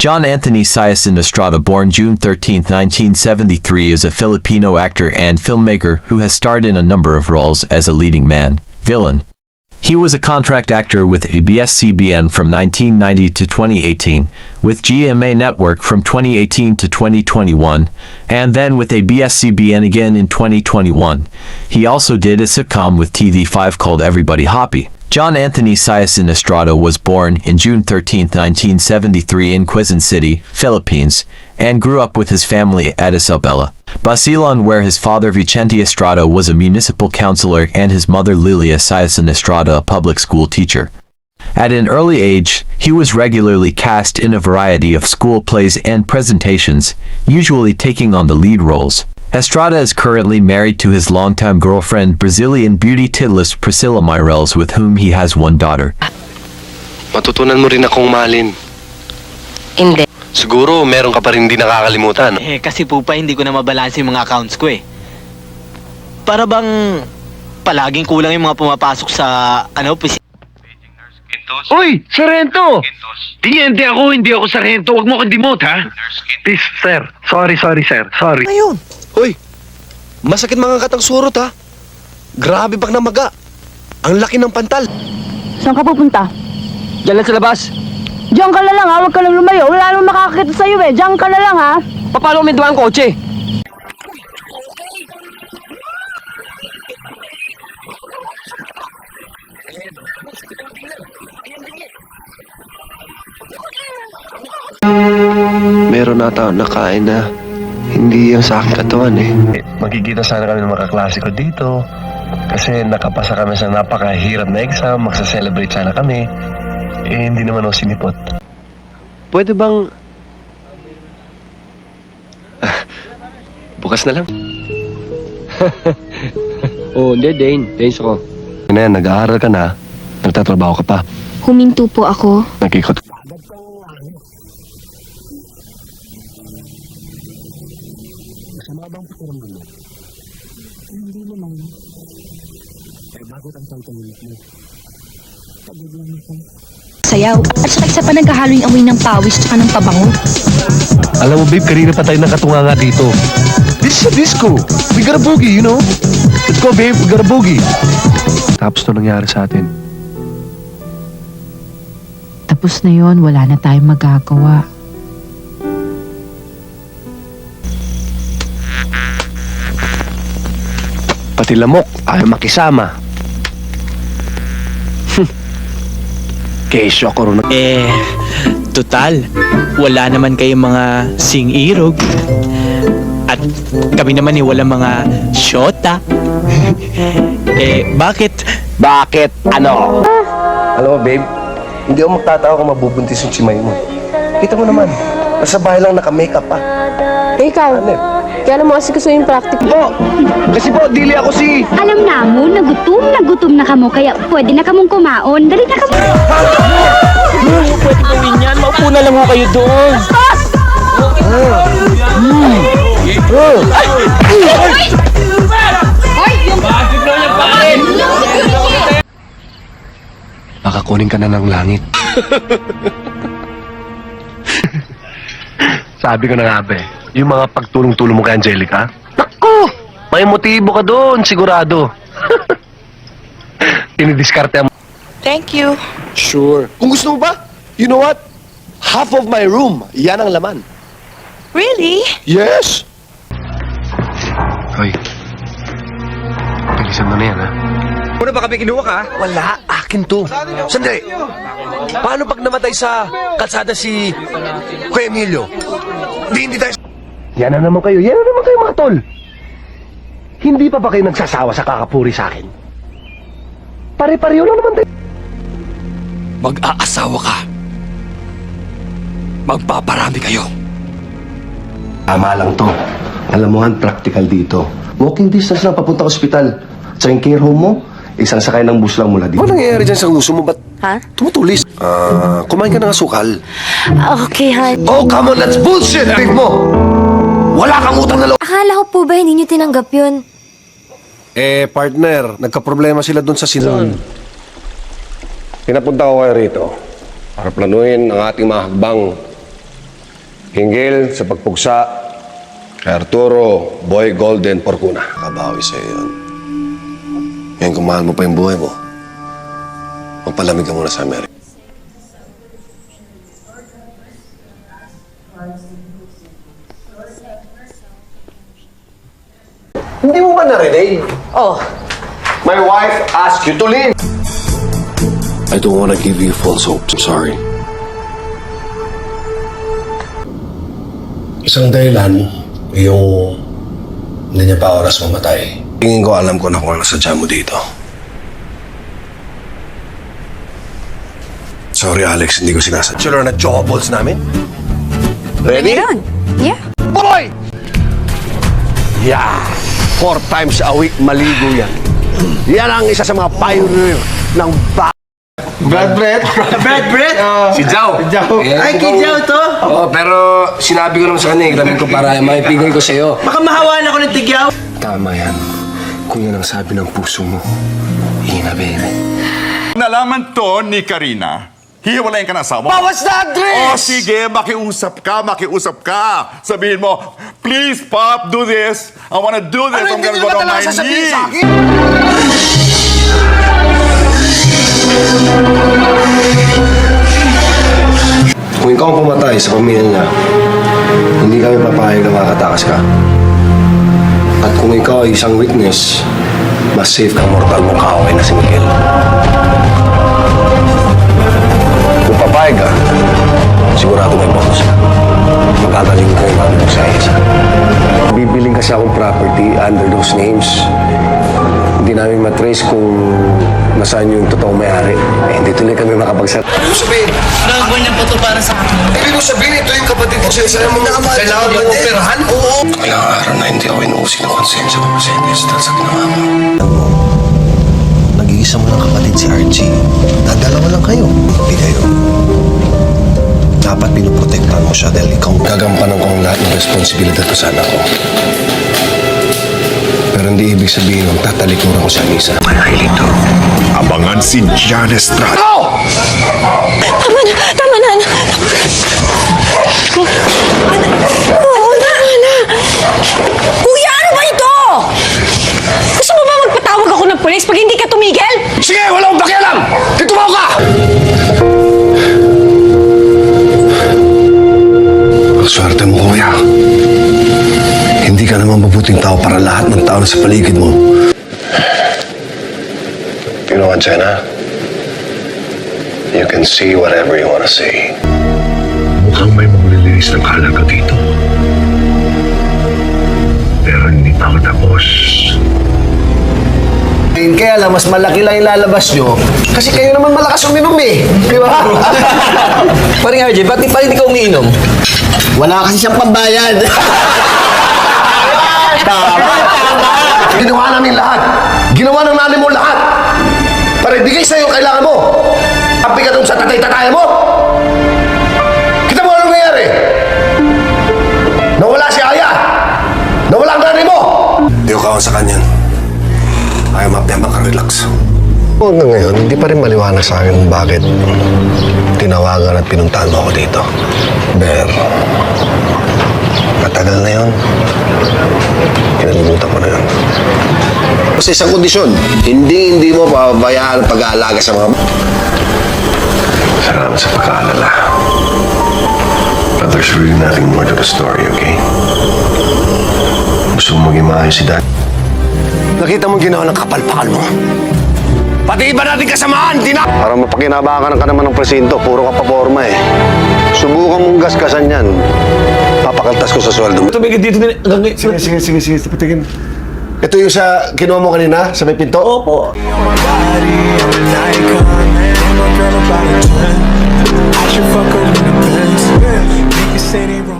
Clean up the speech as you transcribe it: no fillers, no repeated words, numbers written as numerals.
John Anthony Siason Estrada, born June 13, 1973, is a Filipino actor and filmmaker who has starred in a number of roles as a leading man, villain. He was a contract actor with ABS-CBN from 1990 to 2018, with GMA Network from 2018 to 2021, and then with ABS-CBN again in 2021. He also did a sitcom with TV5 called Everybody Happy. John Anthony Siason Estrada was born in June 13, 1973 in Quezon City, Philippines, and grew up with his family at Isabela, Basilan, where his father Vicente Estrada was a municipal councilor and his mother Lilia Siason Estrada a public school teacher. At an early age, he was regularly cast in a variety of school plays and presentations, usually taking on the lead roles. Estrada is currently married to his longtime girlfriend, Brazilian beauty tidalist Priscilla Mireles, with whom he has one daughter. Matutunan mo rin akong mahalin. Hindi. Siguro, meron ka pa rin di nakakalimutan. Kasi po pa hindi ko na mabalanse yung mga accounts ko eh. Para bang palaging kulang yung mga pumapasok sa, Uy! Sarento! Tiniente ako, hindi ako sarento. Huwag mo akong dimot, ha? Please, sir. Sorry, sir. Sorry. Ayun. Hoy, masakit mga katang surot, ha? Grabe bak na maga. Ang laki ng pantal. Saan ka pupunta? Diyan lang sa labas. Diyan ka na lang ha, huwag ka lang lumayo. Wala namang makakakita sa'yo eh. Diyan ka na lang ha. Paano may duwang kotse? Meron ata nakain na hindi yung sa aking katawan eh. Magkikita sana kami ng mga kaklase ko dito. Kasi nakapasa kami sa napakahirap na exam, magsa-celebrate sana kami. Hindi naman ako sinipot. Pwede bang... bukas na lang. Hindi, Dane ko. Nag-aaral ka na, nagtatrabaho ka pa. Huminto po ako. Nag-ikot. Sayaw. At saka isa pa naghahalo yung amoy ng pawis tsaka ng pabango. Alam mo babe, kanina pa tayo nakatunganga dito. This is a disco. We got a boogie, you know? Let's go babe, we got a boogie. Tapos na nangyari sa atin. Tapos na yon, wala na tayong magagawa. Pati lamok, ayaw makisama. Kesyo ako rin. Total. Wala naman kayong mga sing-irog. At kami naman walang mga syota. Bakit? Bakit? Ano? Alam mo babe, hindi ako magtatawa kung mabubuntis yung chimay mo. Kita mo naman, nasa bahay lang naka-makeup pa. Ikaw, Ano eh? kaya naman kasi gusto yung practice. Kasi po, dili ako si... Alam na mo, nagutom na kamo, kaya pwede na kamong kumaon. Dali na kamo. Pwede gawin yan. Maupo na lang ho kayo doon. Baka kunin ka na ng langit. Sabi ko na nga ba yung mga pagtulong-tulong mo kay Angelica, naku! May motibo ka doon, sigurado. Tinidiskarte mo. Thank you. Sure. Kung gusto mo ba, you know what? Half of my room, yan ang laman. Really? Yes! Hoy. Bilisan mo na yan, ha? Muna ba kami kinuha ka? Wala, akin to. Sandali. Paano pag namatay sa kalsada si Kuya Emilio? Hindi tayo... Yan na naman kayo mga tol. Hindi pa ba kayo nagsasawa sa kakapuri sa akin? Pare-pareho lang naman tayo. Mag-aasawa ka. Magpaparami kayo. Tama lang to. Alam mo han, practical dito. Walking distance lang papunta ospital. Sa yung care home mo, isang sakay ng bus lang mula dito. Ano nangyayari dyan sa uso mo? Ba't Ha? tumutulis? Kumain ka ng asukal. Okay, hon. Oh, come on, that's bullshit! Tig mo! Wala kang utang na loob! Akala ko po ba hindi niyo tinanggap yun? Partner, nagka-problema sila doon sa Sinon. Pinapunta ko kayo rito para planuhin ang ating mga hakbang Hinggil sa pagpugsa kay Arturo Boy Golden Porcuna. Kabawi sa'yo yun. Ngayon kung mahal mo pa yung buhay mo, magpalamig ka muna sa Amerika. Hindi mo ba narinig? Oh, My wife asked you to leave. I don't want to give you false hope. I'm sorry. Isang dahilan, yung hindi niya pa oras mamatay. Tingin ko alam ko na kung ano sadya mo dito. Sorry, Alex. Hindi ko sinasadya. Sure na jobables namin. Ready? Yeah. Boy! Yeah! 4 times a week maligo yan. Yan ang isa sa mga pioneer ng Si Jao. Ay, kay Jao to? Oo, pero sinabi ko naman sa kanya, grabe ko para maipigay ko sa'yo. Baka mahawalan ako ng tigyaw. Tama yan. Kung yan ang sabi ng puso mo, Ina, baby. Nalaman to ni Karina. Hihiwalayin ka na asawa mo. Bawas na, Andres! O sige, makiusap ka. Sabihin mo, please, Pop, do this. I wanna do this. I'm gonna go on my knee. Kung ikaw ang pumatay sa pamilya niya, hindi kami papayag na makatakas ka. At kung ikaw ay isang witness, mas safe kang mortal mong kaaway na si Miguel. Kung papayag ka, sigurado may bonus ka. Magkakaling ko yung mga sa isa. Bibiling kasi akong property under those names. Hindi namin matrace kung nasaan yung totoong may-ari. Hindi tuloy kami makapagsat. Ibig sabihin? Ano ang ganyan po to para sa akin? Ibig mo sabihin, ito yung kapatid ko sa mo. Kailangan mo operahan? Oo. Ilang araw na hindi ako inuusik ng konsensya ko Mercedes dahil sa ginawa mo. Nag-iisa mo lang kapatid si Archie. Dadalawa lang kayo. Hindi kayo. Dapat pinoprotektahan mo siya dahil ikaw gagampanan ko ang lahat ng responsibilidad ko sa anak ko. Pero hindi ibig sabihin ng tatalikuran ko sa misa. Mahalito. Abangan si Jan Estrada. Tama na. Oo, tama na. Kuya, ano ba ito? Gusto mo ba magpatawag ako ng pulis pag hindi ka tumigil? Sige, wala akong pakialam! Titumaw ka! Swerte mo, kuya. Hindi ka naman mabuting tao para lahat ng tao na sa paligid mo. You know what, Jenna? You can see whatever you want to see. Mukhang may maglilinis ng halaga dito. Pero hindi pa ako tapos. Kaya lang, mas malaki lang yung lalabas nyo. Kasi kayo naman malakas uminom eh. Di ba? Paring RJ, ba't pa hindi ka umiinom? Wala kasi siyang pambayad. Ginawa namin lahat. Ginawa ng nanay mo lahat. Para ibigay sa'yo ang kailangan mo. Api ka doon sa tatay-tatay mo. Kita mo anong nangyari? Nawala si Aya. Nawala ang nanay mo. Hindi ko kawan sa kanyan. Ayaw mapiyang makarelax. Hanggang ngayon, hindi pa rin maliwanag sa akin bakit tinawagan at pinuntahan mo ako dito. Ber, matagal na yun. Kinalimutan ko na yun. Sa isang kondisyon, hindi mo pababayaan ang pag-aalaga sa mga... Salamat sa pag-aalala. But there's really nothing more to the story, okay? Gusto mo maging maayos si Dad. Nakita mo ginawa ng kapalpakan mo? Pati iba natin kasamaan, Para mapakinabangan ka naman ng presinto, puro ka paporma eh. Subukan mong gaskasan yan. Papakaltas ko sa sweldo mo. Tumigil dito din. Sige. Patingin. Ito yung sa kinuha mo kanina, sa may pinto? Opo. I should fuck her in the Benz. You can say they wrong.